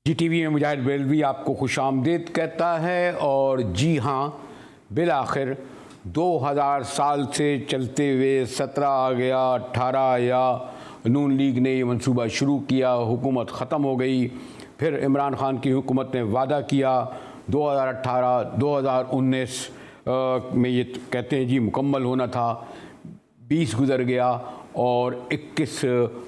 जी TV में मुजाहिद बेलवी आपको खुशामदीद कहता है। और जी हाँ, बिलाखिर 2000 साल से चलते हुए 17 आ गया, 18 आया, नून लीग ने ये मंसूबा शुरू किया, हुकूमत ख़त्म हो गई। फिर इमरान ख़ान की हुकूमत ने वादा किया 2018-2019 में ये कहते हैं जी मुकम्मल होना था। 20 गुज़र गया और 21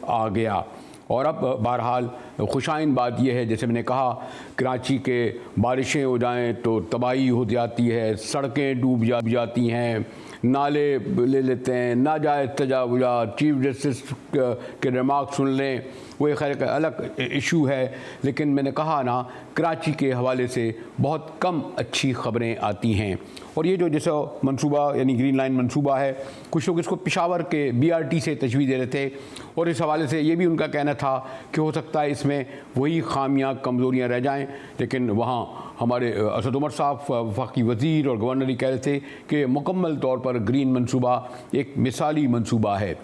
आ गया। और अब बहरहाल खुशाइन बात यह है, जैसे मैंने कहा, कराची के बारिशें हो जाएं तो तबाही हो जाती है, सड़कें डूब जाती हैं, नाले ले लेते हैं, नाजायज़ तजावुज़ात। चीफ जस्टिस के रिमार्क सुन लें, वो एक खैर अलग इशू है। लेकिन मैंने कहा ना, कराची के हवाले से बहुत कम अच्छी ख़बरें आती हैं। और ये जो जैसे मंसूबा यानी ग्रीन लाइन मंसूबा है, कुछ लोग इसको पेशावर के BRT से तजवीज़ दे रहे थे। और इस हवाले से ये भी उनका कहना था कि हो सकता है इसमें वही खामियां कमज़ोरियां रह जाएं। लेकिन वहाँ हमारे असद उमर साहब वफाकी वज़ीर और गवर्नर ही कह रहे थे कि मुकम्मल तौर पर ग्रीन मंसूबा एक मिसाली मंसूबा है।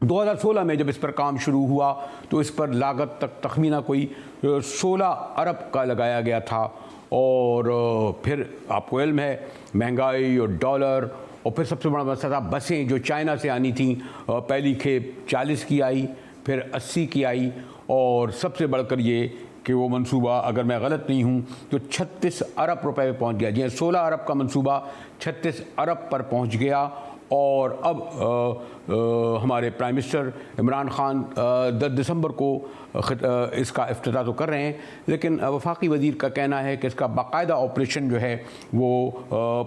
2016 में जब इस पर काम शुरू हुआ तो इस पर लागत तखमीना कोई 16 अरब का लगाया गया था। और फिर आपको इल्म है महंगाई और डॉलर, और फिर सबसे बड़ा मसला था बसें जो चाइना से आनी थी। पहली खेप 40 की आई, फिर 80 की आई, और सबसे बढ़कर ये कि वो मंसूबा, अगर मैं गलत नहीं हूँ, तो 36 अरब रुपए पे पहुँच गया। जी, 16 अरब का मंसूबा 36 अरब पर पहुँच गया। और अब हमारे प्राइम मिनिस्टर इमरान ख़ान 10 दिसंबर को इसका इफ्तिताह तो कर रहे हैं, लेकिन वफाकी वज़ीर का कहना है कि इसका बाकायदा ऑपरेशन जो है वो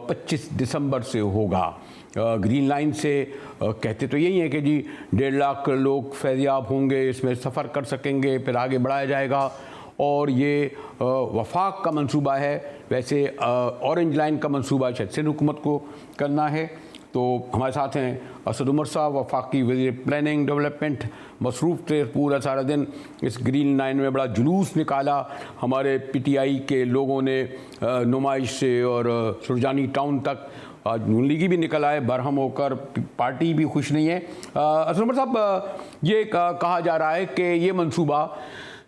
25 दिसंबर से होगा। ग्रीन लाइन से कहते तो यही है कि जी 1.5 लाख लोग फैज़याब होंगे, इसमें सफ़र कर सकेंगे, फिर आगे बढ़ाया जाएगा। और ये वफाक का मंसूबा है। वैसे ऑरेंज लाइन का मंसूबा शायद सिंध हुकूमत को करना है। तो हमारे साथ हैं असद उमर साहब, वफाकी वज़ीर प्लानिंग डेवलपमेंट। मसरूफ़ थे पूरा सारा दिन, इस ग्रीन लाइन में बड़ा जुलूस निकाला। हमारे PTI के लोगों ने नुमाइश से और सुरजानी टाउन तक, आज नून लीगी भी निकल आए बरहम होकर, पार्टी भी खुश नहीं है। असद उमर साहब, ये कहा जा रहा है कि ये मंसूबा,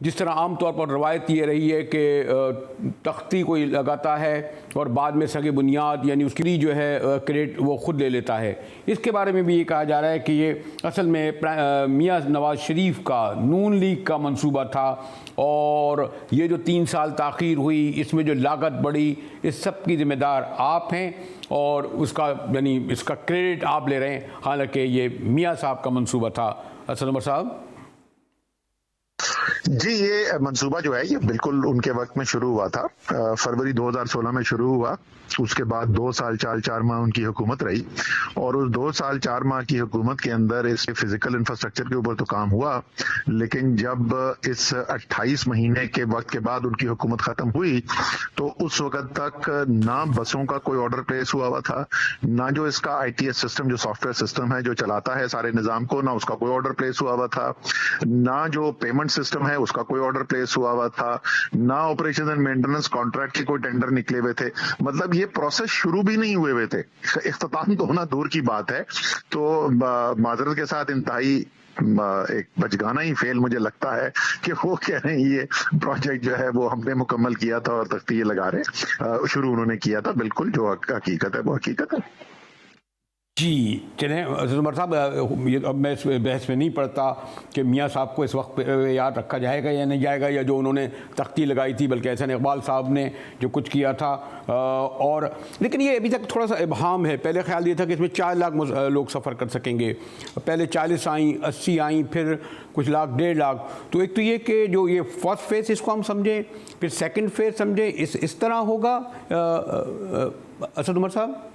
जिस तरह आम तौर पर रवायत ये रही है कि तख्ती कोई लगाता है और बाद में सगे बुनियाद यानी उसकी जो है क्रेडिट वो ख़ुद ले लेता है, इसके बारे में भी ये कहा जा रहा है कि ये असल में मियां नवाज शरीफ का नून लीग का मंसूबा था। और ये जो 3 साल ताख़ीर हुई, इसमें जो लागत बढ़ी, इस सब की ज़िम्मेदार आप हैं और उसका यानी इसका क्रेडिट आप ले रहे हैं, हालांकि ये मियां साहब का मंसूबा था। असद उमर साहब जी, ये मंसूबा जो है ये बिल्कुल उनके वक्त में शुरू हुआ था। फरवरी 2016 में शुरू हुआ। उसके बाद 2 साल 4 माह उनकी हुकूमत रही, और उस 2 साल 4 माह की हुकूमत के अंदर इस फिजिकल इंफ्रास्ट्रक्चर के ऊपर तो काम हुआ। लेकिन जब इस 28 महीने के वक्त के बाद उनकी हुकूमत खत्म हुई, तो उस वक्त तक ना बसों का कोई ऑर्डर प्लेस हुआ था, ना जो इसका ITS सिस्टम, जो सॉफ्टवेयर सिस्टम है जो चलाता है सारे निजाम को, ना उसका कोई ऑर्डर प्लेस हुआ था, ना जो पेमेंट सिस्टम है उसका कोई ऑर्डर प्लेस हुआ था, ना ऑपरेशन एंड मेंटेनेंस कॉन्ट्रैक्ट के कोई टेंडर निकले हुए थे। मतलब ये प्रोसेस शुरू भी नहीं हुए थे। इख्तिताम तो होना दूर की बात है। तो माजरत के साथ इंतहाई एक बचगाना ही फेल मुझे लगता है कि वो कह रहे हैं ये प्रोजेक्ट जो है वो हमने मुकम्मल किया था और तख्ती ये लगा रहे। शुरू उन्होंने किया था, बिल्कुल जो हकीकत है वो हकीकत है। जी चलें असद उमर साहब, ये अब मैं इस बहस में नहीं पड़ता कि मियां साहब को इस वक्त याद रखा जाएगा या नहीं जाएगा, या जो उन्होंने तख्ती लगाई थी, बल्कि एहसन इकबाल साहब ने जो कुछ किया था। और लेकिन ये अभी तक थोड़ा सा इबहम है। पहले ख्याल ये था कि इसमें 4 लाख लोग सफ़र कर सकेंगे, पहले 40 आई, 80 आई, फिर कुछ लाख, 1.5 लाख। तो एक तो ये कि जो ये फर्स्ट फेज़ इसको हम समझें, फिर सेकेंड फेज़ समझें, इस तरह होगा असद उमर साहब?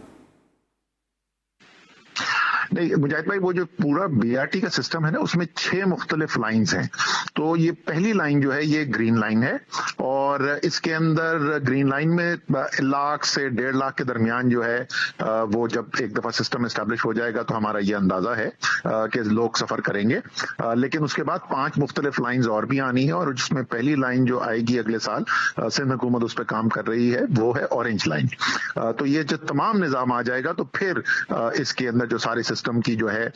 नहीं मुजाहिद भाई, वो जो पूरा BRT का सिस्टम है ना, उसमें 6 मुख्तलिफ लाइन्स हैं। तो ये पहली लाइन जो है ये ग्रीन लाइन है, और इसके अंदर ग्रीन लाइन में 1 लाख से 1.5 लाख के दरमियान जो है वो जब एक दफा सिस्टम एस्टेब्लिश हो जाएगा तो हमारा ये अंदाजा है कि लोग सफर करेंगे। लेकिन उसके बाद 5 मुख्तलिफ लाइन्स और भी आनी है, और जिसमें पहली लाइन जो आएगी अगले साल, सिंध हुकूमत उस पर काम कर रही है, वो है ऑरेंज लाइन। तो ये जो तमाम निज़ाम आ जाएगा तो फिर इसके अंदर जो सारे सिस्टम की जो है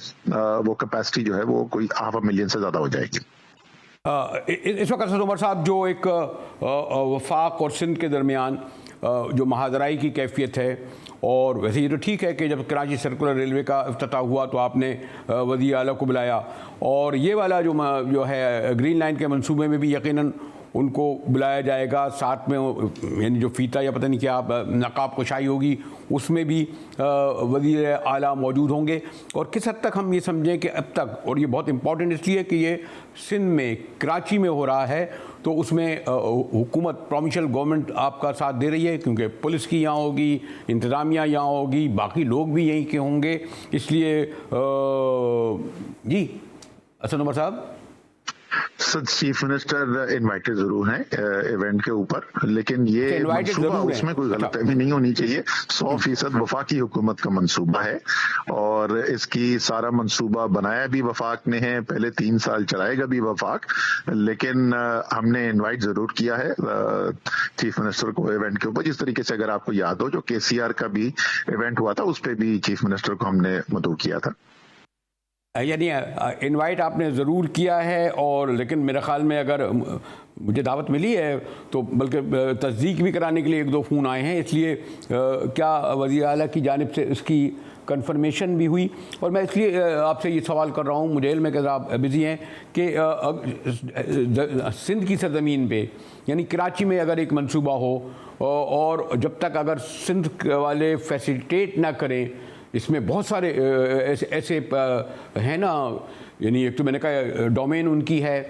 वो कैपेसिटी जो है वो कोई 500,000 से ज्यादा हो जाएगी। इस वक्त असद उमर साहब जो एक वफाक और सिंध के दरमियान जो महाजराई की कैफियत है, और वैसे ये तो ठीक है कि जब कराची सर्कुलर रेलवे का इफ्तिताह हुआ तो आपने वज़ीर आला को बुलाया, और ये वाला जो है ग्रीन लाइन के मंसूबे में भी यकीनन उनको बुलाया जाएगा, साथ में यानी जो फीता या पता नहीं क्या नकाब कुशाई होगी उसमें भी वज़ीर आला मौजूद होंगे। और किस हद तक हम ये समझें कि अब तक, और ये बहुत इंपॉर्टेंट इसलिए कि ये सिंध में कराची में हो रहा है, तो उसमें हुकूमत प्रोविंशियल गवर्नमेंट आपका साथ दे रही है, क्योंकि पुलिस की यहाँ होगी, इंतज़ामिया यहाँ होगी, बाकी लोग भी यहीं के होंगे, इसलिए जी असद उमर साहब। सर चीफ मिनिस्टर इनवाइटेड जरूर हैं इवेंट के ऊपर, लेकिन ये मंसूबा उसमें कोई गलतफहमी नहीं होनी चाहिए। 100% वफाकी हुकूमत का मंसूबा है और इसकी सारा मंसूबा बनाया भी वफाक ने है, पहले 3 साल चलाएगा भी वफाक, लेकिन हमने इनवाइट जरूर किया है चीफ मिनिस्टर को इवेंट के ऊपर। जिस तरीके से अगर आपको याद हो जो KCR का भी इवेंट हुआ था उस पर भी चीफ मिनिस्टर को हमने मदऊ किया था। यानी इनवाइट आपने ज़रूर किया है, और लेकिन मेरे ख़्याल में अगर मुझे दावत मिली है तो बल्कि तस्दीक भी कराने के लिए 1-2 फ़ोन आए हैं, इसलिए क्या वज़ीर आला की जानिब से इसकी कंफर्मेशन भी हुई? और मैं इसलिए आपसे ये सवाल कर रहा हूँ, मुझे इल्म है कि आप बिज़ी हैं, कि सिंध की सरज़मीन पे यानी कराची में अगर एक मंसूबा हो और जब तक अगर सिंध वाले फैसिलिटेट ना करें, इसमें बहुत सारे ऐसे हैं ना, यानी एक तो मैंने कहा डोमेन उनकी है,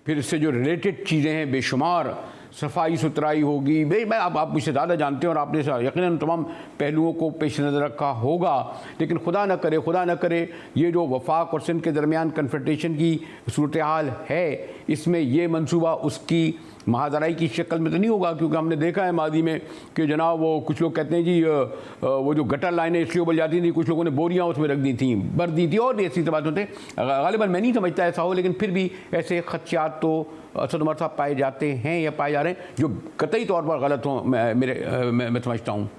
फिर इससे जो रिलेटेड चीज़ें हैं बेशुमार, सफाई सुथराई होगी, भाई आप मुझसे ज़्यादा जानते हैं और आपने यकीनन तमाम पहलुओं को पेश नज़र रखा होगा, लेकिन खुदा न करे ये जो वफाक और सिंध के दरमियान कन्फ्रंटेशन की सूरत हाल है, इसमें ये मंसूबा उसकी महाजराई की शक्ल में तो नहीं होगा, क्योंकि हमने देखा है मादी में कि जनाब वो कुछ लोग कहते हैं जी वो जो गटर लाइनें इसलिए उबल जाती थी, कुछ लोगों ने बोरियां उसमें रख दी थी, भर दी थी, और भी ऐसी बात होते। गालिबन मैं नहीं समझता ऐसा हो, लेकिन फिर भी ऐसे खदशात तो असद उमर साहब पाए जाते हैं या पाए जा रहे हैं जो कतई तौर पर गलत हों, मैं समझता हूँ।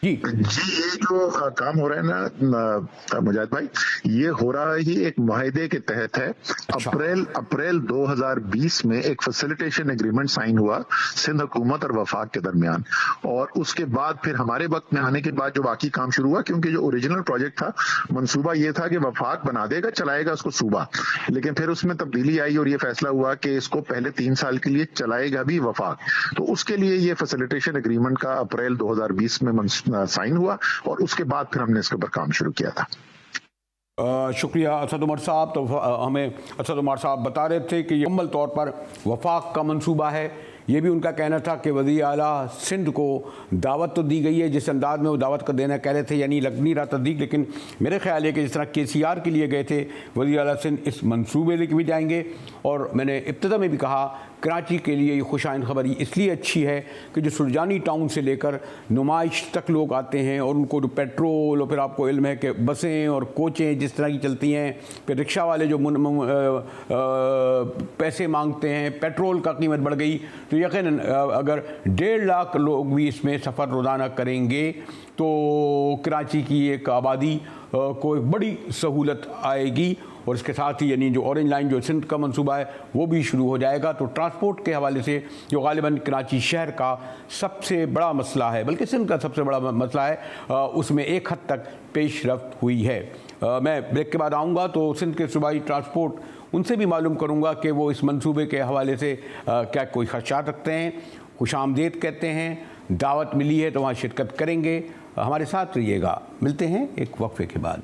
जी ये जो काम हो रहा है ना मुजाहिद भाई, ये हो रहा ही एक मुआहदे के तहत है। अच्छा। अप्रैल 2020 में एक फैसिलिटेशन एग्रीमेंट साइन हुआ सिंध हुकूमत और वफाक के दरमियान, और उसके बाद फिर हमारे वक्त में आने के बाद जो बाकी काम शुरू हुआ, क्योंकि जो ओरिजिनल प्रोजेक्ट था, मंसूबा ये था कि वफाक बना देगा, चलाएगा उसको सूबा, लेकिन फिर उसमें तब्दीली आई और ये फैसला हुआ कि इसको पहले 3 साल के लिए चलाएगा भी वफाक। तो उसके लिए ये फैसिलिटेशन एग्रीमेंट का अप्रैल 2020 में साइन हुआ और उसके बाद फिर हमने इसके ऊपर काम शुरू किया था। शुक्रिया असद उमर साहब। तो हमें असद उमर साहब बता रहे थे कि ये मुकम्मल तौर पर वफाक का मंसूबा है। ये भी उनका कहना था कि वज़ीर आला सिंध को दावत तो दी गई है, जिस अंदाज में वो दावत का देना कह रहे थे, यानी लग नहीं रहा तस्दीक, लेकिन मेरे ख्याल है कि जिस तरह KCR के लिए गए थे, वज़ीर आला सिंध इस मंसूबे लेके भी जाएंगे। और मैंने इब्तिदा में भी कहा कराची के लिए ये खुशाइन खबर इसलिए अच्छी है कि जो सुरजानी टाउन से लेकर नुमाइश तक लोग आते हैं, और उनको जो पेट्रोल, और फिर आपको इल्म है कि बसें और कोचें जिस तरह की चलती हैं, फिर रिक्शा वाले जो पैसे मांगते हैं, पेट्रोल का कीमत बढ़ गई, तो यकीनन अगर 1.5 लाख लोग भी इसमें सफ़र रोज़ाना करेंगे तो कराची की एक आबादी को एक बड़ी सहूलत आएगी। और इसके साथ ही यानी जो ऑरेंज लाइन जो सिंध का मंसूबा है वो भी शुरू हो जाएगा। तो ट्रांसपोर्ट के हवाले से जो गालिबन कराची शहर का सबसे बड़ा मसला है, बल्कि सिंध का सबसे बड़ा मसला है, उसमें एक हद तक पेशरफ्त हुई है। मैं ब्रेक के बाद आऊँगा तो सिंध के सूबाई ट्रांसपोर्ट उनसे भी मालूम करूँगा कि वो इस मंसूबे के हवाले से क्या कोई खदशात रखते हैं, खुशामदीद कहते हैं, दावत मिली है तो वहाँ शिरकत करेंगे। हमारे साथ रहिएगा, मिलते हैं एक वक्फे के बाद।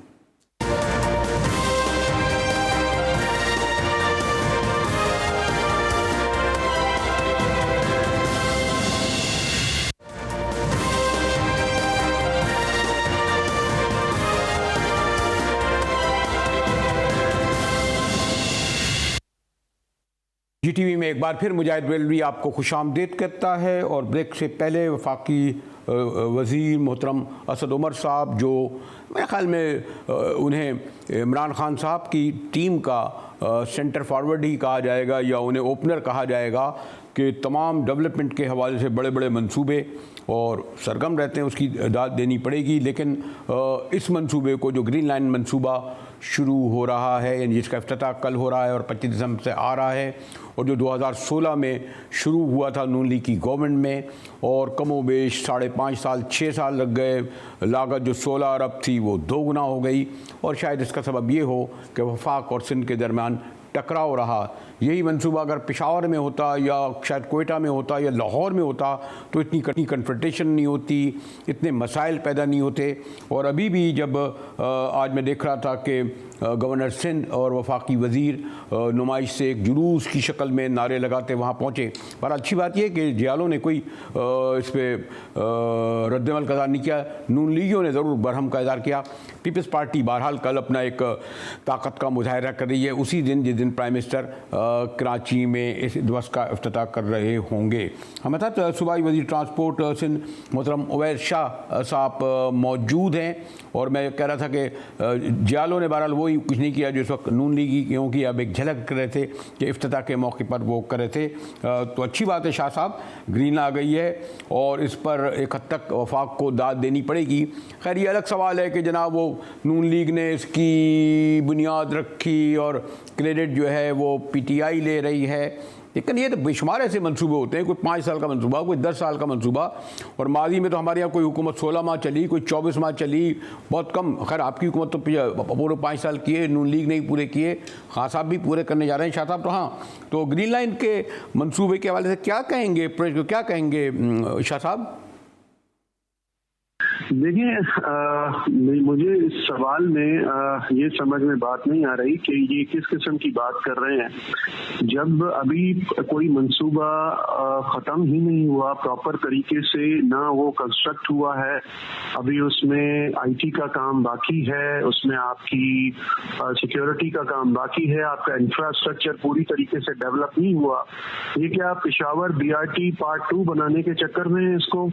GTV में एक बार फिर मुजाहिद बेलवी आपको खुशामदीद करता है। और ब्रेक से पहले वफाकी वज़ीर मोहतरम असद उमर साहब, जो मेरे ख़्याल में उन्हें इमरान खान साहब की टीम का सेंटर फॉरवर्ड ही कहा जाएगा या उन्हें ओपनर कहा जाएगा, कि तमाम डेवलपमेंट के हवाले से बड़े बड़े मंसूबे और सरगर्म रहते हैं उसकी दाद देनी पड़ेगी। लेकिन इस मंसूबे को, जो ग्रीन लाइन मंसूबा शुरू हो रहा है, यानी जिसका इफ्तिताह कल हो रहा है और 25 दिसंबर से आ रहा है, और जो 2016 में शुरू हुआ था नून लीग की गवर्नमेंट में, और कमोबेश 5.5 साल 6 साल लग गए, लागत जो 16 अरब थी वो 2 गुना हो गई। और शायद इसका सबब ये हो कि वफाक और सिंध के दरमियान टकराव रहा। यही मंसूबा अगर पेशावर में होता या शायद कोयटा में होता या लाहौर में होता तो इतनी कन्फ्रंटेशन नहीं होती, इतने मसाइल पैदा नहीं होते। और अभी भी जब आज मैं देख रहा था कि गवर्नर सिंध और वफाकी वज़ीर नुमाइश से एक जुलूस की शक्ल में नारे लगाते वहाँ पहुँचे। पर अच्छी बात यह कि जियालों ने कोई इस पर रद्दमल का इज़हार नहीं किया, नून लीगियों ने ज़रूर बरहम का इज़हार किया। पीपल्स पार्टी बहरहाल कल अपना एक ताकत का मुजाहरा कर रही है, उसी दिन जिस दिन प्राइम मिनिस्टर कराची में इस दिवस का इफ्तिताह कर रहे होंगे। हमारे साथ सूबाई वज़ीर ट्रांसपोर्ट सिंध मोहतरम उवैस शाह साहब मौजूद हैं। और मैं कह रहा था कि जियालों ने बहरहाल वही कुछ नहीं किया जो इस वक्त नून लीगियों की अब एक झलक कर रहे थे कि इफ्तिताह के मौके पर वो कर रहे थे। तो अच्छी बात है शाह साहब, ग्रीन आ गई है और इस पर एक हद तक वफाक को दाद देनी पड़ेगी। खैर ये अलग सवाल है कि जनाब वो नून लीग ने इसकी बुनियाद रखी और क्रेडिट जो है वो पीटीआई ले रही है। लेकिन ये तो बेशुमार ऐसे मंसूबे होते हैं, कोई 5 साल का मंसूबा, कोई 10 साल का मंसूबा। और माजी में तो हमारे यहाँ कोई हुकूमत 16 माह चली, कोई 24 माह चली, बहुत कम। खैर आपकी हुकूमत तो पूरे 5 साल किए, नून लीग ने ही पूरे किए, खान साहब भी पूरे करने जा रहे हैं, शाह साहब। तो हाँ, तो ग्रीन लाइन के मंसूबे के हवाले से क्या कहेंगे, क्या कहेंगे शाह साहब? देखिए, मुझे इस सवाल में ये समझ में बात नहीं आ रही कि ये किस किस्म की बात कर रहे हैं। जब अभी कोई मंसूबा ख़त्म ही नहीं हुआ प्रॉपर तरीके से, ना वो कंस्ट्रक्ट हुआ है, अभी उसमें आईटी का काम बाकी है, उसमें आपकी सिक्योरिटी का काम बाकी है, आपका इंफ्रास्ट्रक्चर पूरी तरीके से डेवलप नहीं हुआ। ये क्या पेशावर बीआरटी पार्ट 2 बनाने के चक्कर में इसको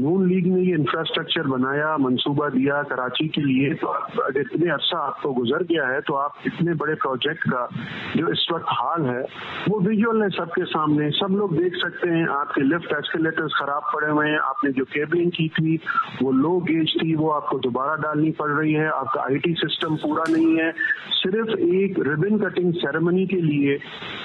नून लीग ने ये इंफ्रास्ट्रक्चर बनाया, मंसूबा दिया कराची के लिए, तो अगर इतने अरसा आपको गुजर गया है तो आप इतने बड़े प्रोजेक्ट का जो इस वक्त हाल है वो विजुअल है सबके सामने, सब लोग देख सकते हैं। आपके लिफ्ट एस्केलेटर्स खराब पड़े हुए हैं, आपने जो केबलिंग की थी वो लो गेज थी, वो आपको दोबारा डालनी पड़ रही है, आपका आईटी सिस्टम पूरा नहीं है। सिर्फ एक रिबन कटिंग सेरेमनी के लिए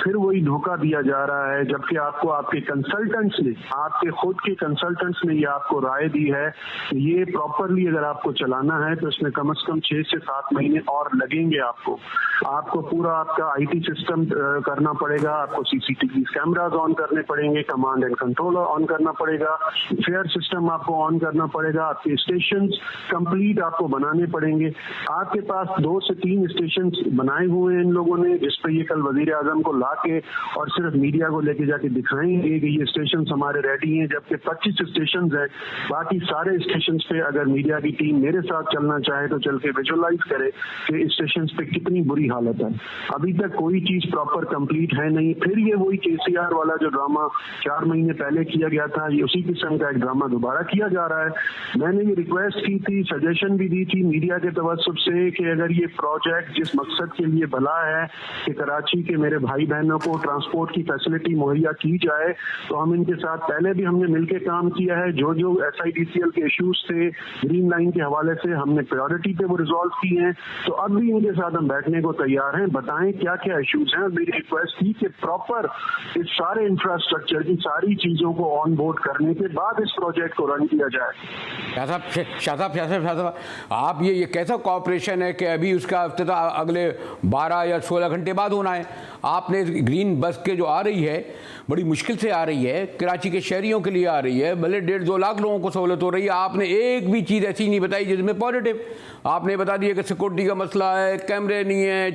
फिर वही धोखा दिया जा रहा है, जबकि आपको आपके कंसल्टेंट्स ने, आपके खुद के कंसल्टेंट्स ने ये आपको राय दी है कि ये प्रॉपरली अगर आपको चलाना है तो इसमें कम से कम 6 से 7 महीने और लगेंगे। आपको पूरा आपका आईटी सिस्टम करना पड़ेगा, आपको सीसीटीवी कैमरास ऑन करने पड़ेंगे, कमांड एंड कंट्रोल ऑन करना पड़ेगा, फेयर सिस्टम आपको ऑन करना पड़ेगा, आपके स्टेशन कंप्लीट आपको बनाने पड़ेंगे। आपके पास 2 से 3 स्टेशन बनाए हुए हैं इन लोगों ने, जिस पर ये कल वजीर आजम को ला के और सिर्फ मीडिया को लेके जाके दिखाएंगे कि ये स्टेशन हमारे रेडी हैं, जबकि 25 स्टेशन है। बाकी सारे स्टेशन पे अगर मीडिया की टीम मेरे साथ चलना चाहे तो चल के विजुअलाइज करे कि स्टेशन पे कितनी बुरी हालत है। अभी तक कोई चीज प्रॉपर कंप्लीट है नहीं। फिर ये वही केसीआर वाला जो ड्रामा 4 महीने पहले किया गया था, ये उसी किस्म का एक ड्रामा दोबारा किया जा रहा है। मैंने ये रिक्वेस्ट की थी, सजेशन भी दी थी मीडिया के तवज्जुब से कि अगर ये प्रोजेक्ट जिस मकसद के लिए भला है कि कराची के मेरे भाई बहनों को ट्रांसपोर्ट की फैसिलिटी मुहैया की जाए, तो हम इनके साथ पहले भी हमने मिलकर काम किया है। जो SIDCL के इश्यूज थे ग्रीन लाइन के हवाले से हमने प्रायोरिटी पे वो रिजॉल्व किए हैं, तो अब भी इनके साथ हम बैठने को तैयार हैं। बताएं क्या क्या इश्यूज हैं। मेरी रिक्वेस्ट थी कि प्रॉपर इस सारे इंफ्रास्ट्रक्चर की सारी चीजों को ऑन बोर्ड करने के बाद इस प्रोजेक्ट को रन किया जाए। शाह साहब, आप ये कैसा कॉपरेशन है कि अभी उसका इफ्तिताह अगले 12 या 16 घंटे बाद होना है? आपने ग्रीन बस के जो आ रही है बड़ी मुश्किल से आ रही है, कराची के शहरियों के लिए आ रही है, भले 1.5-2 लाख लोगों को सहूलत हो रही है। आपने एक भी चीज़ ऐसी नहीं बताई जिसमें पॉजिटिव। आपने बता दिया कि सिक्योरिटी का मसला है, कैमरे नहीं है,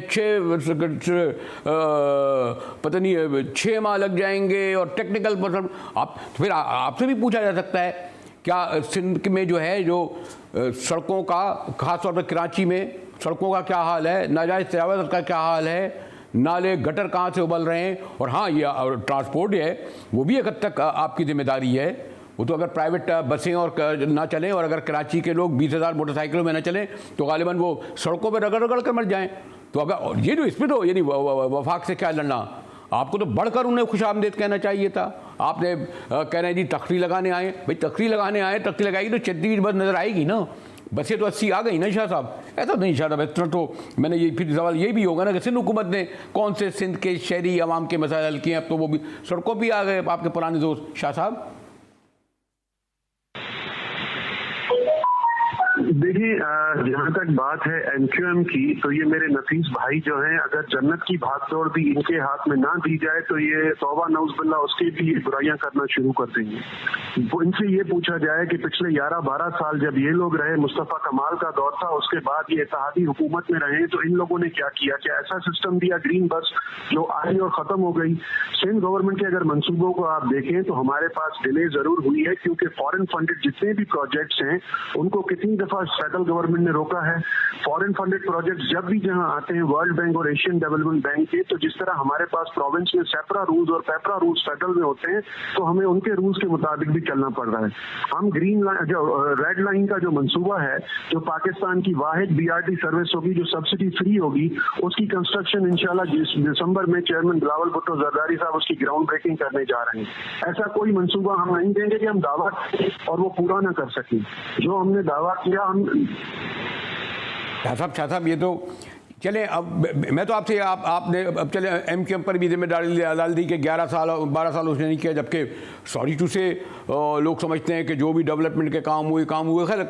6 माह लग जाएंगे और टेक्निकल मतलब आप फिर आपसे भी पूछा जा सकता है क्या सिंध में जो है जो सड़कों का, खासतौर पर कराची में सड़कों का क्या हाल है, नाजायज़ तजावुज़ का क्या हाल है, नाले गटर कहाँ से उबल रहे हैं। और हाँ, ये ट्रांसपोर्ट है वो भी एक हद तक आपकी जिम्मेदारी है। वो तो अगर प्राइवेट बसें और ना चलें और अगर कराची के लोग 20,000 मोटरसाइकिलों में ना चलें तो गालिबन वो सड़कों पर रगड़ रगड़ कर मर जाएं। तो अगर ये जो इसमें तो यानी वफाक से क्या लड़ना, आपको तो बढ़कर उन्हें खुशामदीद कहना चाहिए था। आपने कह रहे हैं जी तखरी लगाने आए, भाई तखरी लगाने आए, तखरी लगाएगी तो 36 बस नज़र आएगी ना, बसें तो 80 आ गई ना शाह साहब। ऐसा नहीं शाह साहब, इस तरह तो मैंने ये फिर सवाल ये भी होगा ना कि सिंध हुकूमत ने कौन से सिंध के शहरी आवाम के मसाइल हल किए हैं, अब तो वो भी सड़कों पर आ गए आपके पुराने दोस्त शाह साहब। देखिए, जहाँ तक बात है एमक्यूएम की, तो ये मेरे नफीस भाई जो हैं, अगर जन्नत की भागदौड़ भी इनके हाथ में ना दी जाए तो ये तौबा नौज़बिल्लाह उसके भी बुराइयां करना शुरू कर देंगे। इनसे ये पूछा जाए कि पिछले 11-12 साल जब ये लोग रहे, मुस्तफ़ा कमाल का दौर था, उसके बाद ये इत्तेहादी हुकूमत में रहे, तो इन लोगों ने क्या किया? क्या ऐसा सिस्टम दिया ग्रीन बस जो आई और खत्म हो गई? सिंध गवर्नमेंट के अगर मंसूबों को आप देखें तो हमारे पास डिले जरूर हुई है, क्योंकि फॉरेन फंडेड जितने भी प्रोजेक्ट्स हैं उनको कितनी दफा सेंट्रल गवर्नमेंट ने रोका है। फॉरेन फंडेड प्रोजेक्ट्स जब भी जहां आते हैं वर्ल्ड बैंक और एशियन डेवलपमेंट बैंक के, तो जिस तरह हमारे पास प्रोविंस में सेपरा रूल्स और पेपरा रूल्स फेडरल में होते हैं, तो हमें उनके रूल्स के मुताबिक भी चलना पड़ रहा है। हम ग्रीन लाइन, जो रेड लाइन का जो मंसूबा है, जो पाकिस्तान की वाहिद BRT सर्विस होगी जो सब्सिडी फ्री होगी, उसकी कंस्ट्रक्शन इंशाल्लाह दिसंबर में चेयरमैन बिलावल भुट्टो जरदारी साहब उसकी ग्राउंड ब्रेकिंग करने जा रहे हैं। ऐसा कोई मंसूबा हम नहीं देंगे कि हम दावा करें और वो पूरा ना कर सकें। जो हमने दावा किया, हम शाह साहब ये तो चले, अब मैं तो आपसे आपने अब चले एमक्यूएम पर भी जिम्मेदारी डाल दी कि 11 साल 12 साल उसने नहीं किया, जबकि सॉरी टू से लोग समझते हैं कि जो भी डेवलपमेंट के काम हुए खैर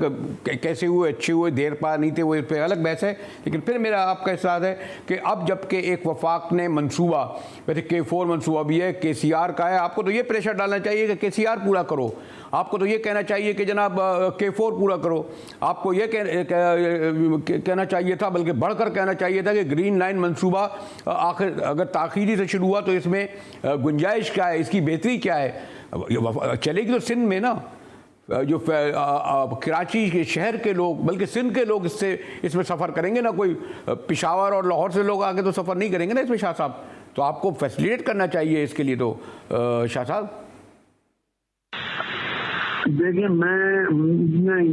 कैसे हुए, अच्छे हुए, देर पा नहीं थे, वो इस पर अलग बहस है। लेकिन फिर मेरा आपका एहसास है कि अब जबकि एक वफाक ने मंसूबा, वैसे K4 मंसूबा भी है, KCR का है, आपको तो ये प्रेशर डालना चाहिए कि KCR पूरा करो, आपको तो ये कहना चाहिए कि जनाब K4 पूरा करो, आपको ये कहना चाहिए था, बल्कि बढ़कर कहना चाहिए था कि ग्रीन लाइन मंसूबा आखिर अगर ताख़ीरी से शुरू हुआ तो इसमें गुंजाइश क्या है, इसकी बेहतरी क्या है? चलेगी तो सिंध में ना, जो कराची के शहर के लोग, बल्कि सिंध के लोग इसमें सफ़र करेंगे ना, कोई पेशावर और लाहौर से लोग आके तो सफ़र नहीं करेंगे ना इसमें शाह साहब। तो आपको फैसिलिटेट करना चाहिए इसके लिए तो शाह साहब। देखिए,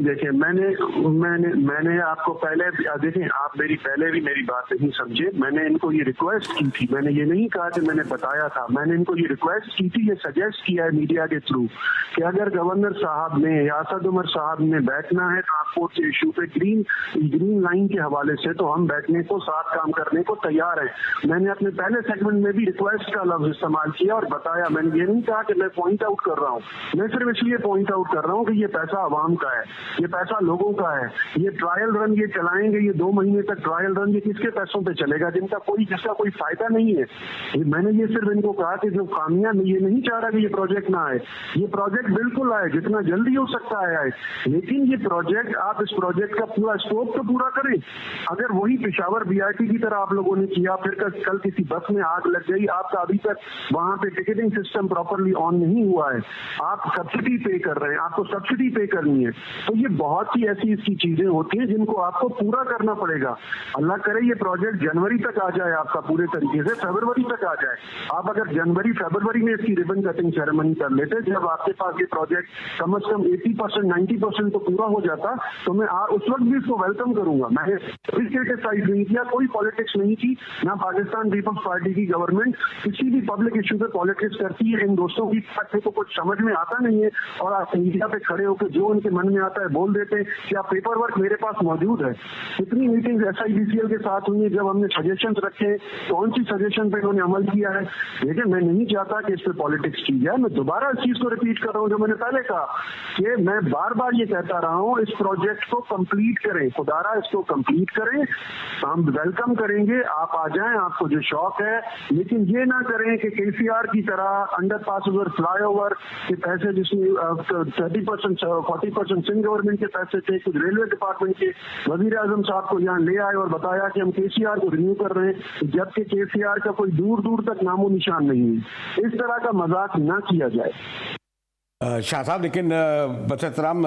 देखिए मैंने आपको पहले, देखिए आप पहले भी मेरी बात नहीं समझे। मैंने इनको ये रिक्वेस्ट की थी, मैंने ये नहीं कहा कि मैंने बताया था, मैंने इनको ये रिक्वेस्ट की थी, ये सजेस्ट किया है मीडिया के थ्रू कि अगर गवर्नर साहब ने या असद उमर साहब ने बैठना है ट्रांसपोर्ट के इशू पे ग्रीन लाइन के हवाले से, तो हम बैठने को, साथ काम करने को तैयार हैं। मैंने अपने पहले सेगमेंट में भी रिक्वेस्ट का लफ्ज इस्तेमाल किया और बताया। मैंने ये नहीं कहा कि मैं पॉइंट आउट कर रहा हूँ, मैं सिर्फ इसलिए पॉइंट आउट कर रहा हूँ कि ये पैसा आवाम का है, ये पैसा लोगों का है। ये ट्रायल रन ये चलाएंगे, ये 2 महीने तक ट्रायल रन, ये किसके पैसों पे चलेगा? जिसका कोई फायदा नहीं है। मैंने ये सिर्फ इनको कहा कि जो खामियां, ये नहीं चाह रहा कि ये प्रोजेक्ट ना आए, ये प्रोजेक्ट बिल्कुल आए, जितना जल्दी हो सकता है आए, लेकिन ये प्रोजेक्ट, आप इस प्रोजेक्ट का पूरा स्कोप तो पूरा करें। अगर वही पेशावर BRT की तरह आप लोगों ने किया, फिर कल किसी बस में आग लग गई, आपका अभी तक वहां पे टिकटिंग सिस्टम प्रॉपरली ऑन नहीं हुआ है, आप सब्सिडी पे कर रहे हैं, आपको सब्सिडी पे करनी है, तो ये बहुत सी ऐसी इसकी चीजें होती हैं जिनको आपको पूरा करना पड़ेगा। अल्लाह करे ये प्रोजेक्ट जनवरी तक आ जाए आपका पूरे तरीके से, फरवरी तक आ जाए। आप अगर जनवरी फरवरी में इसकी रिबन कटिंग सेरेमनी कर लेते, जब आपके पास ये प्रोजेक्ट कम से कम 80% 90% तो पूरा हो जाता, तो मैं उस वक्त भी इसको वेलकम करूंगा। मैंने क्रिटिसाइज नहीं किया, कोई पॉलिटिक्स नहीं की, ना पाकिस्तान पीपल्स पार्टी की गवर्नमेंट किसी भी पब्लिक इशू पे पॉलिटिक्स करती है। इन दोस्तों की बात को कुछ समझ में आता नहीं है और आप मीडिया पे खड़े होकर जो उनके मन में आता है बोल देते हैं। क्या पेपर वर्क मेरे पास मौजूद है? कितनी मीटिंग्स SIBCL के साथ हुई है, जब हमने सजेशन रखे, कौन सी सजेशन पे इन्होंने अमल किया है? देखिए, मैं नहीं चाहता कि इस पे पॉलिटिक्स की जाए। मैं दोबारा इस चीज को रिपीट कर रहा हूँ जो मैंने पहले कहा कि मैं बार बार ये कहता रहा हूँ, इस प्रोजेक्ट को कंप्लीट करें, खुदारा इसको कंप्लीट करें, हम वेलकम करेंगे, आप आ जाएं, आपको जो शौक है। लेकिन ये ना करें कि KCR की तरह अंडर पास ओवर फ्लाईओवर के पैसे, जिसमें 30% 40% सिंध गवर्नमेंट के पैसे थे, कुछ रेलवे डिपार्टमेंट के वजीर आजम साहब को यहाँ ले आए और बताया कि हम KCR को रिन्यू कर रहे हैं, जबकि KCR का कोई दूर दूर तक नामो निशान नहीं है। इस तरह का मजाक ना किया जाए। शाह साहब, लेकिन बस एहतराम,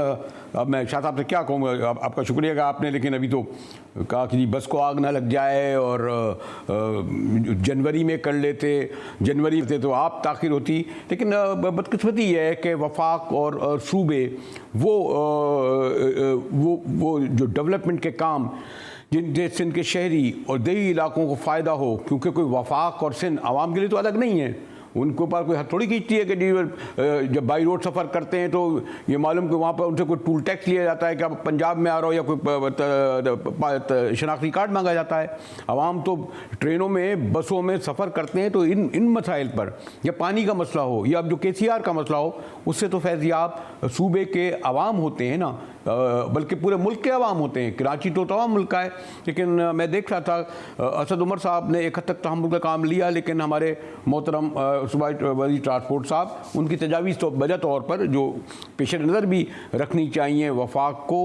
अब मैं शाह साहब से क्या कहूँगा, आपका शुक्रिया कि आपने लेकिन अभी तो कहा कि बस को आग ना लग जाए और जनवरी में कर लेते, जनवरी से तो आप ताख़िर होती। लेकिन बदकिस्मती ये है कि वफाक और सूबे वो जो डेवलपमेंट के काम जिनसे सिंध के शहरी और देही इलाकों को फ़ायदा हो, क्योंकि कोई वफाक और सिंध आवाम के लिए तो अलग नहीं है। उनके ऊपर कोई हद थोड़ी खींचती है कि जब बाई रोड सफ़र करते हैं तो ये मालूम कि वहाँ पर उनसे कोई टूल टैक्स लिया जाता है कि आप पंजाब में आ रहे हो, या कोई शनाख्ती कार्ड मांगा जाता है। आवाम तो ट्रेनों में, बसों में सफ़र करते हैं, तो इन मसाइल पर, या पानी का मसला हो या अब जो KCR का मसला हो, उससे तो फैज़याब सूबे के अवाम होते हैं ना, बल्कि पूरे मुल्क के अवाम होते हैं। कराची तो तमाम मुल्क का है, लेकिन मैं देख रहा था असद उमर साहब ने एक हद तक तहम्मुल का काम लिया, लेकिन हमारे मोहतरम सूबाई वज़ीर ट्रांसपोर्ट साहब, उनकी तजावीज़ तो वजह तौर पर जो पेश नज़र भी रखनी चाहिए वफाक को,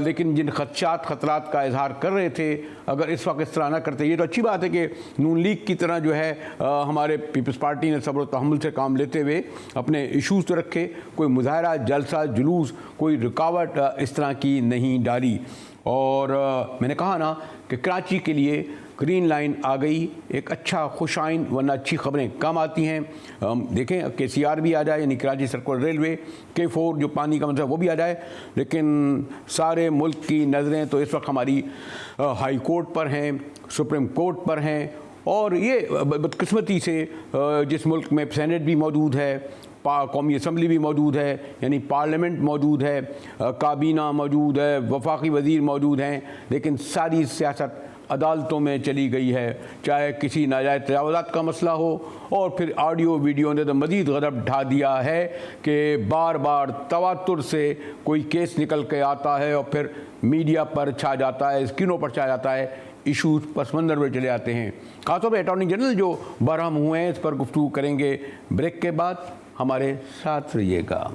लेकिन जिन खतरात का इजहार कर रहे थे, अगर इस वक्त इस तरह ना करते, ये तो अच्छी बात है कि नून लीग की तरह जो है हमारे पीपल्स पार्टी ने सब्र तहम्मुल से काम लेते हुए अपने इशूज़ तो रखे, कोई मुजाहरा, जलसा, जुलूस, कोई रुकावट इस तरह की नहीं डाली। और मैंने कहा ना कि कराची के लिए ग्रीन लाइन आ गई, एक अच्छा खुशाइन, वरना अच्छी खबरें कम आती हैं। हम देखें KCR भी आ जाए, यानी कराची सर्कुलर रेलवे, K4 जो पानी का मतलब वो भी आ जाए, लेकिन सारे मुल्क की नज़रें तो इस वक्त हमारी हाई कोर्ट पर हैं, सुप्रीम कोर्ट पर हैं। और ये बदकिस्मती से जिस मुल्क में सेनेट भी मौजूद है, कौमी असम्बली भी मौजूद है, यानी पार्लियामेंट मौजूद है, काबीना मौजूद है, वफाकी वज़ीर मौजूद हैं, लेकिन सारी सियासत अदालतों में चली गई है, चाहे किसी नाजायज़ तजावुज़ात का मसला हो। और फिर ऑडियो वीडियो ने तो मज़ीद गज़ब ढा दिया है कि बार बार तवातुर से कोई केस निकल के आता है और फिर मीडिया पर छा जाता है, स्क्रीनों पर छा जाता है, इशूज़ पस मंज़र में चले आते हैं। खासतौर पर अटॉर्नी जनरल जो बरहम हुए हैं, इस पर गुफ्तगू करेंगे ब्रेक के बाद। हमारे साथ रहिएगा।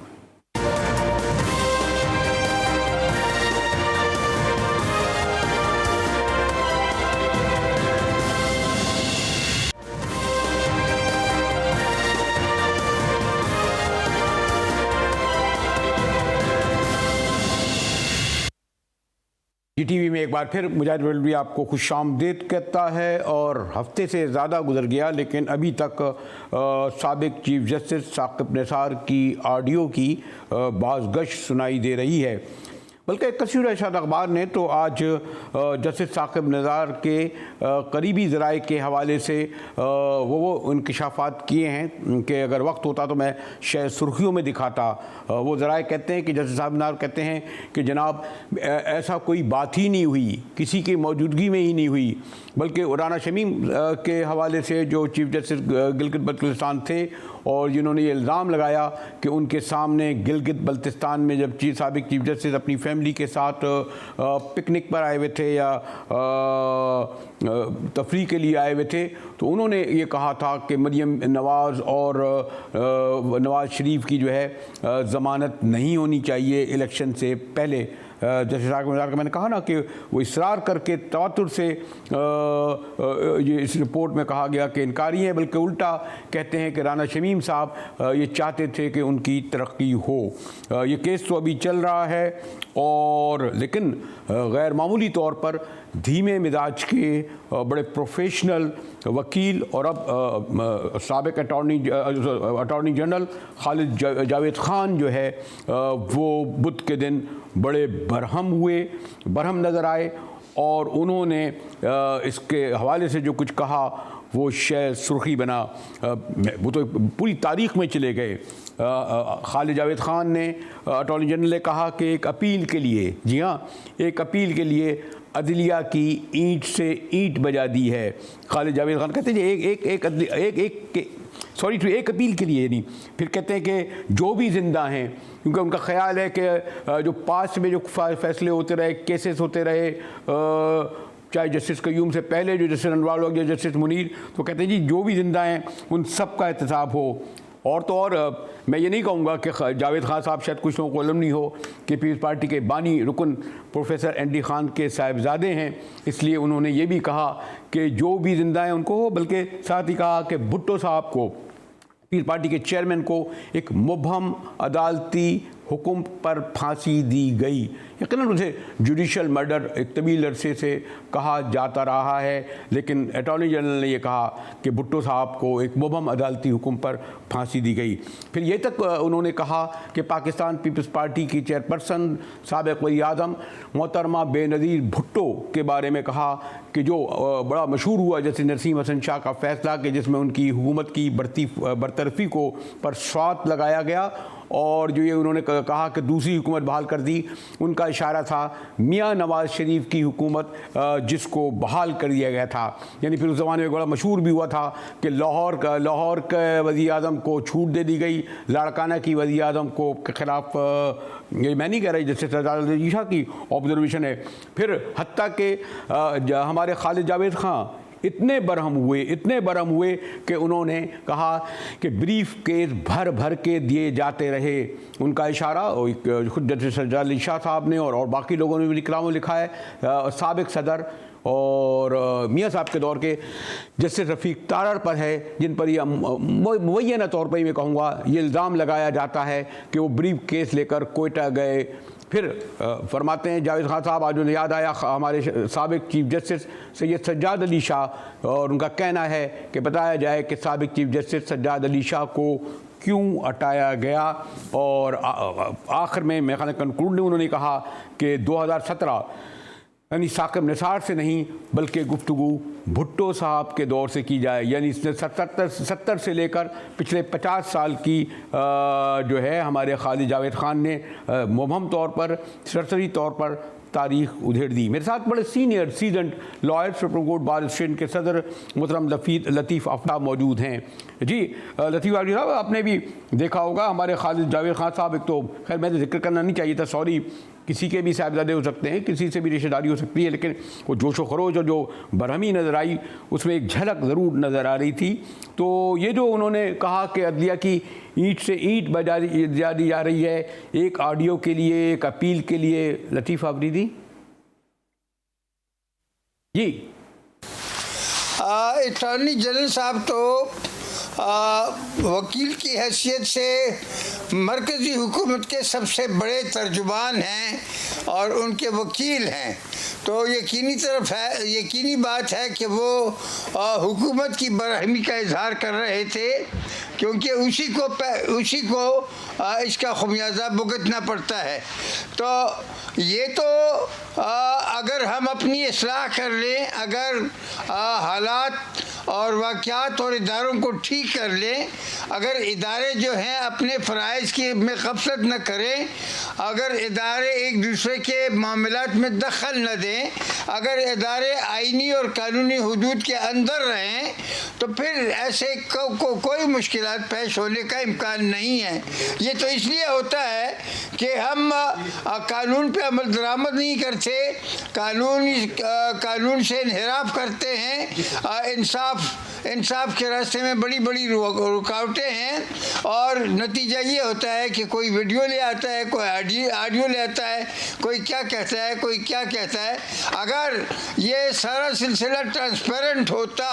GTV में एक बार फिर मुजाहिद रेलवी आपको खुशामदीद कहता है। और हफ्ते से ज़्यादा गुजर गया, लेकिन अभी तक साबिक चीफ जस्टिस साकिब निसार की ऑडियो की बाज़गश सुनाई दे रही है। बल्कि कसीर इरशाद अखबार ने तो आज जस्टिस साकिब निसार के करीबी ज़राए के हवाले से वो इंकशाफात किए हैं कि अगर वक्त होता तो मैं शायद सुर्खियों में दिखाता। वो ज़राए कहते हैं कि जस्टिस साकिब निसार कहते हैं कि जनाब ऐसा कोई बात ही नहीं हुई, किसी की मौजूदगी में ही नहीं हुई, बल्कि राना शमीम के हवाले से जो चीफ जस्टिस गिलगित बल्तिस्तान थे और जिन्होंने ये इल्ज़ाम लगाया कि उनके सामने गिलगित बल्तिस्तान में जब साबिक चीफ जस्टिस अपनी फैमिली के साथ पिकनिक पर आए हुए थे या तफरीह के लिए आए हुए थे, तो उन्होंने ये कहा था कि मरियम नवाज़ और नवाज़ शरीफ की जो है ज़मानत नहीं होनी चाहिए इलेक्शन से पहले। जैसे साकिब निसार का मैंने कहा ना कि वो इसरार करके तवातुर से ये इस रिपोर्ट में कहा गया कि इनकारी है, बल्कि उल्टा कहते हैं कि राना शमीम साहब ये चाहते थे कि उनकी तरक्की हो। ये केस तो अभी चल रहा है, और लेकिन गैर मामूली तौर पर धीमे मिजाज के बड़े प्रोफेशनल वकील और अब साबिक अटॉर्नी जनरल खालिद जावेद ख़ान जो है वो बुध के दिन बड़े बरहम नज़र आए, और उन्होंने इसके हवाले से जो कुछ कहा वो शायद सुर्खी बना, वो तो पूरी तारीख़ में चले गए। खालिद जावेद ख़ान ने, अटॉर्नी जनरल ने कहा कि एक अपील के लिए, जी हाँ, एक अपील के लिए अदलिया की ईंट से ईंट बजा दी है। खालिद जावेद ख़ान कहते हैं एक अपील के लिए नहीं, फिर कहते हैं कि जो भी ज़िंदा हैं, क्योंकि उनका ख्याल है कि जो पास्ट में जो फैसले होते रहे, केसेस होते रहे, चाहे जस्टिस कयूम से पहले जो जस्टिस अनवार हो गया, जस्टिस मुनीर, तो कहते हैं जी जो भी ज़िंदा हैं उन सब का एहतसाब हो। और तो और मैं ये नहीं कहूँगा कि जावेद ख़ान साहब, शायद कुछ लोगों को इल्म नहीं हो कि पीपल्स पार्टी के बानी रुकन प्रोफेसर एंडी खान के साहिबजादे हैं, इसलिए उन्होंने ये भी कहा कि जो भी ज़िंदा हैं उनको हो, बल्कि साथ ही कहा कि भुट्टो साहब को, पीपल्स पार्टी के चेयरमैन को, एक मुबहम अदालती हुक्म पर फांसी दी गई। यकीनन उसे जुडिशल मर्डर एक तवील अरसे से कहा जाता रहा है, लेकिन अटॉर्नी जनरल ने यह कहा कि भुट्टो साहब को एक मुबहम अदालती हुक्म पर फांसी दी गई। फिर ये तक उन्होंने कहा कि पाकिस्तान पीपल्स पार्टी की चेयरपर्सन साबिक़ वज़ीर-ए-आज़म मोहतरमा बेनज़ीर भुट्टो के बारे में कहा कि जो बड़ा मशहूर हुआ जैसे नसीम हसन शाह का फ़ैसला कि जिसमें उनकी हुकूमत की बरतरफी को पर स्वात लगाया गया, और जो ये उन्होंने कहा कि दूसरी हुकूमत बहाल कर दी, उनका इशारा था मियाँ नवाज़ शरीफ की हुकूमत जिसको बहाल कर दिया गया था। यानी फिर उस ज़माने में बड़ा मशहूर भी हुआ था कि लाहौर के वज़ीर-ए-आज़म को छूट दे दी गई, लाड़काना की वज़ीर-ए-आज़म को के ख़िलाफ़, ये मैं नहीं कह रही, जैसे सज्जाद अली शाह की ऑब्जर्वेशन है। फिर हत्ता के हमारे खालिद जावेद खां इतने बरहम हुए कि उन्होंने कहा कि ब्रीफ केस भर भर के दिए जाते रहे। उनका इशारा खुद जस्टिस सज्जाद अली शाह साहब ने और बाकी लोगों ने भी लिखा है। साबिक़ सदर और मियाँ साहब के दौर के जस्टिस रफ़ीक तारड़ पर है, जिन पर यह मुबैना तौर पर मैं कहूँगा ये इल्ज़ाम लगाया जाता है कि वो ब्रीफ केस लेकर कोयटा गए। फिर फरमाते हैं जावेद खान साहब, आज उन्हें याद आया हमारे साबिक़ चीफ जस्टिस सैयद सज्जाद अली शाह, और उनका कहना है कि बताया जाए कि साबिक़ चीफ जस्टिस सज्जाद अली शाह को क्यों हटाया गया। और आखिर में मेरे ख्याल कंक्लूड में उन्होंने कहा कि 2017 यानी साकिब निसार से नहीं बल्कि गुफ्तगू भुट्टो साहब के दौर से की जाए। यानी इसने 70 से लेकर पिछले 50 साल की जो है हमारे खालिद जावेद खान ने मुबहम तौर पर, सरसरी तौर पर तारीख उधेड़ दी। मेरे साथ बड़े senior seasoned lawyer supreme court bar association के सदर मोहतरम लतीफ़ आफ्ताब मौजूद हैं। जी लतीफ़ आफ्ताब साहब, आपने भी देखा होगा हमारे खालिद जावेद खान साहब, एक तो खैर मैंने जिक्र करना नहीं चाहिए था, सॉरी, किसी के भी साहबजादे हो सकते हैं, किसी से भी रिश्तेदारी हो सकती है, लेकिन वो जोशो खरोश और जो बरहमी नज़र आई उसमें एक झलक ज़रूर नज़र आ रही थी। तो ये जो उन्होंने कहा कि अदलिया की ईंट से ईंट बजा दी जा रही है, एक ऑडियो के लिए, एक अपील के लिए, लतीफ़ आफरीदी जी। अटॉर्नी जनरल साहब तो वकील की हैसियत से मरकज़ी हुकूमत के सबसे बड़े तर्जुमान हैं और उनके वकील हैं, तो यकीनी बात है कि वो हुकूमत की बरहमी का इजहार कर रहे थे, क्योंकि उसी को इसका खुमियाजा भुगतना पड़ता है। तो ये तो अगर हम अपनी इस्लाह कर लें, अगर हालात और वाक़यात और इदारों को ठीक कर लें, अगर इदारे जो हैं अपने फ़राइज़ की में ग़फ़लत न करें, अगर इदारे एक दूसरे के मामलात में दखल न दें, अगर इदारे आइनी और कानूनी हुदूद के अंदर रहें, तो फिर ऐसे कोई मुश्किलात पेश होने का इम्कान नहीं है। ये तो इसलिए होता है कि हम कानून पे अमल दरामद नहीं करते, कानून से इन्हिराफ करते हैं, इंसाफ के रास्ते में बड़ी बड़ी रुकावटें हैं, और नतीजा ये होता है कि कोई वीडियो ले आता है, कोई ऑडियो ले आता है, कोई क्या कहता है, कोई क्या कहता है। अगर ये सारा सिलसिला ट्रांसपेरेंट होता,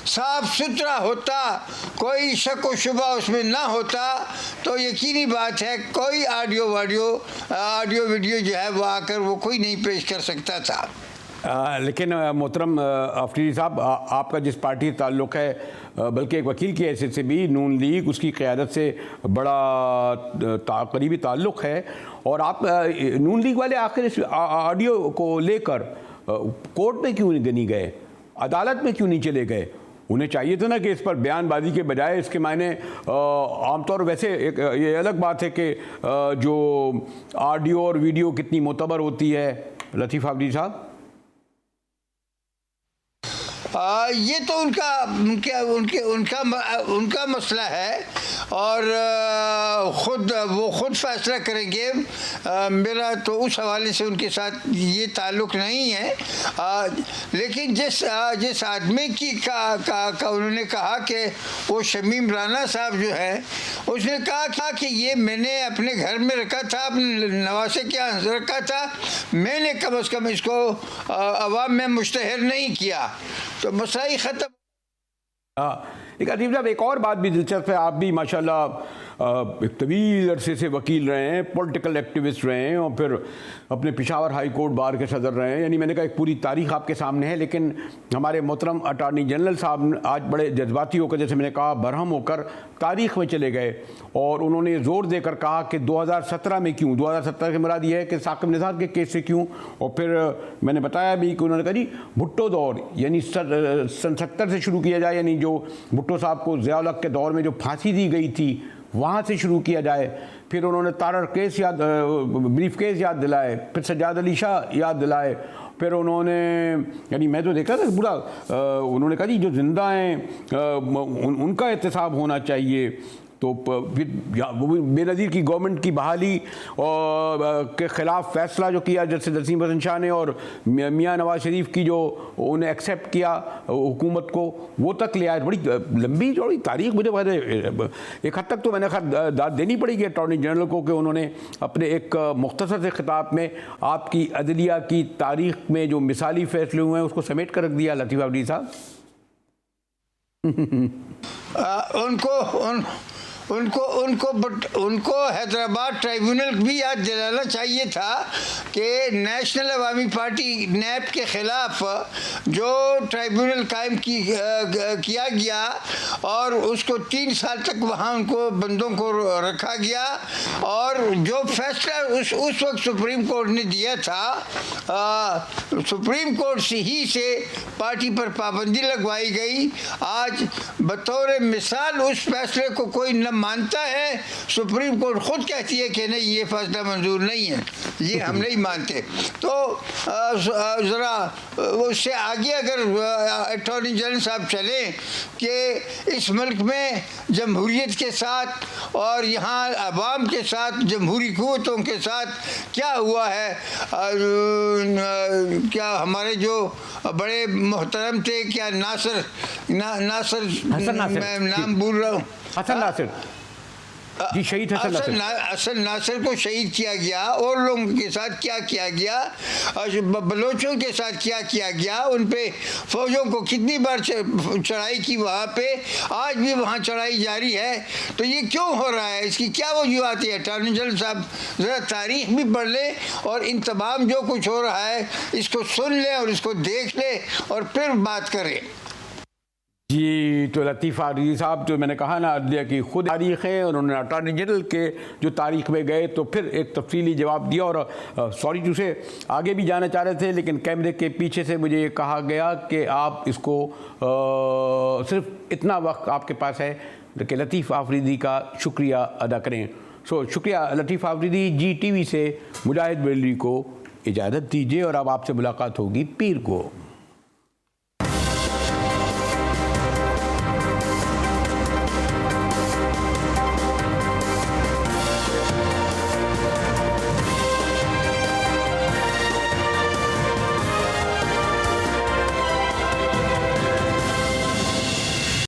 साफ सुथरा होता, कोई शक व शुबा उसमें ना होता, तो यकीनी बात है कोई ऑडियो वीडियो जो है वो आकर वो कोई नहीं पेश कर सकता था। लेकिन मोहतरम आफरीदी साहब, आपका जिस पार्टी से ताल्लुक़ है, बल्कि एक वकील की हैसियत से भी नून लीग उसकी क़यादत से बड़ा करीबी ताल्लुक़ है, और आप नून लीग वाले आखिर इस ऑडियो को लेकर कोर्ट में क्यों नहीं गए, अदालत में क्यों नहीं चले गए? उन्हें चाहिए था ना कि इस पर बयानबाजी के बजाय इसके मायने आमतौर वैसे ये अलग बात है कि जो ऑडियो और वीडियो कितनी मोतबर होती है। लतीफ़ आफरीदी साहब, ये तो उनका मसला है, और वो खुद फैसला करेंगे। मेरा तो उस हवाले से उनके साथ ये ताल्लुक़ नहीं है। लेकिन जिस आदमी का उन्होंने कहा कि वो शमीम राना साहब जो है, उसने कहा कि ये मैंने अपने घर में रखा था, अपने नवासे के यहाँ रखा था, मैंने कम से कम इसको अवाम में मुश्तहर नहीं किया, तो मसला ही ख़त्म। एक अजीब साहब, एक और बात भी दिलचस्प है, आप भी माशाल्लाह एक तवील अरसे से वकील रहे हैं, पॉलिटिकल एक्टिविस्ट रहे हैं और फिर अपने पेशावर हाई कोर्ट बार के सदर रहे हैं। यानी मैंने कहा एक पूरी तारीख आपके सामने है। लेकिन हमारे मोहतरम अटॉर्नी जनरल साहब आज बड़े जज्बाती होकर, जैसे मैंने कहा, बरहम होकर तारीख में चले गए और उन्होंने ज़ोर देकर कहा कि 2017 में क्यों, 2017 के मुराद ये है कि साकिब निसार के केस से क्यों। और फिर मैंने बताया भी कि उन्होंने कहा जी भुट्टो दौर यानी सन 70 से शुरू किया जाए, यानी जो भुट्टो साहब को ज़िया-उल हक के दौर में जो फांसी दी गई थी वहाँ से शुरू किया जाए। फिर उन्होंने तारड़ केस याद, ब्रीफ केस याद दिलाए, फिर सज्जाद अली शाह याद दिलाए। फिर उन्होंने, यानी मैं तो देखा था पूरा, उन्होंने कहा जी जो जिंदा हैं उनका एहतसाब होना चाहिए। तो फिर बेनज़ीर की गवर्नमेंट की बहाली और के ख़िलाफ़ फ़ैसला जो किया जस्टिस नसीम हसन शाह ने, और मियाँ नवाज शरीफ की जो उन्हें एक्सेप्ट किया हुकूमत को, वो तक ले आए। बड़ी लंबी चौड़ी तारीख मुझे एक हद तक तो मैंने दाद देनी पड़ेगी अटॉर्नी जनरल को कि उन्होंने अपने एक मुख्तसर से खिताब में आपकी अदलिया की तारीख में जो मिसाली फ़ैसले हुए हैं उसको समेट कर रख दिया। लतीफ़ आफरीदी साहब उनको हैदराबाद ट्राइब्यूनल भी याद दिलाना चाहिए था कि नेशनल अवामी पार्टी नैब के ख़िलाफ़ जो ट्राइब्यूनल कायम किया गया और उसको 3 साल तक वहाँ उनको बंदों को रखा गया, और जो फैसला उस वक्त सुप्रीम कोर्ट ने दिया था, सुप्रीम कोर्ट से ही से पार्टी पर पाबंदी लगवाई गई। आज बतौर मिसाल उस फैसले को कोई न मानता है। सुप्रीम कोर्ट खुद कहती है कि नहीं, ये फैसला मंजूर नहीं है, ये हम नहीं मानते। तो ज़रा उससे आगे अगर अटॉर्नी जनरल साहब चलें कि इस मुल्क में जमहूरियत के साथ और यहाँ अवाम के साथ, जमहूरी कुव्वतों के साथ क्या हुआ है, क्या हमारे जो बड़े मोहतरम थे, क्या नासिर नाम भूल रहा हूँ, हसन नासिर जी, शहीद हसन नासिर को शहीद किया गया, और लोगों के साथ क्या किया गया, बलोचों के साथ क्या किया गया, उन पे फौजों को कितनी बार चढ़ाई की वहाँ पे, आज भी वहाँ चढ़ाई जारी है। तो ये क्यों हो रहा है, इसकी क्या वजूहत है? अटॉर्नी जनरल साहब ज़रा तारीख भी पढ़ लें और इन तमाम जो कुछ हो रहा है इसको सुन लें और इसको देख लें और फिर बात करें। जी, तो लतीफ़ आफरीदी साहब, जो मैंने कहा ना, अदलिया की खुद तारीख़ है और उन्होंने अटॉर्नी जनरल के जो तारीख़ में गए तो फिर एक तफसीली जवाब दिया। और सॉरी टू से आगे भी जाना चाह रहे थे, लेकिन कैमरे के पीछे से मुझे ये कहा गया कि आप इसको सिर्फ इतना वक्त आपके पास है कि लतीफ़ आफरीदी का शुक्रिया अदा करें। सो शुक्रिया लतीफ़ आफरीदी। GTV से मुजाहिद बरेलवी को इजाज़त दीजिए और अब आपसे मुलाकात होगी पीर को।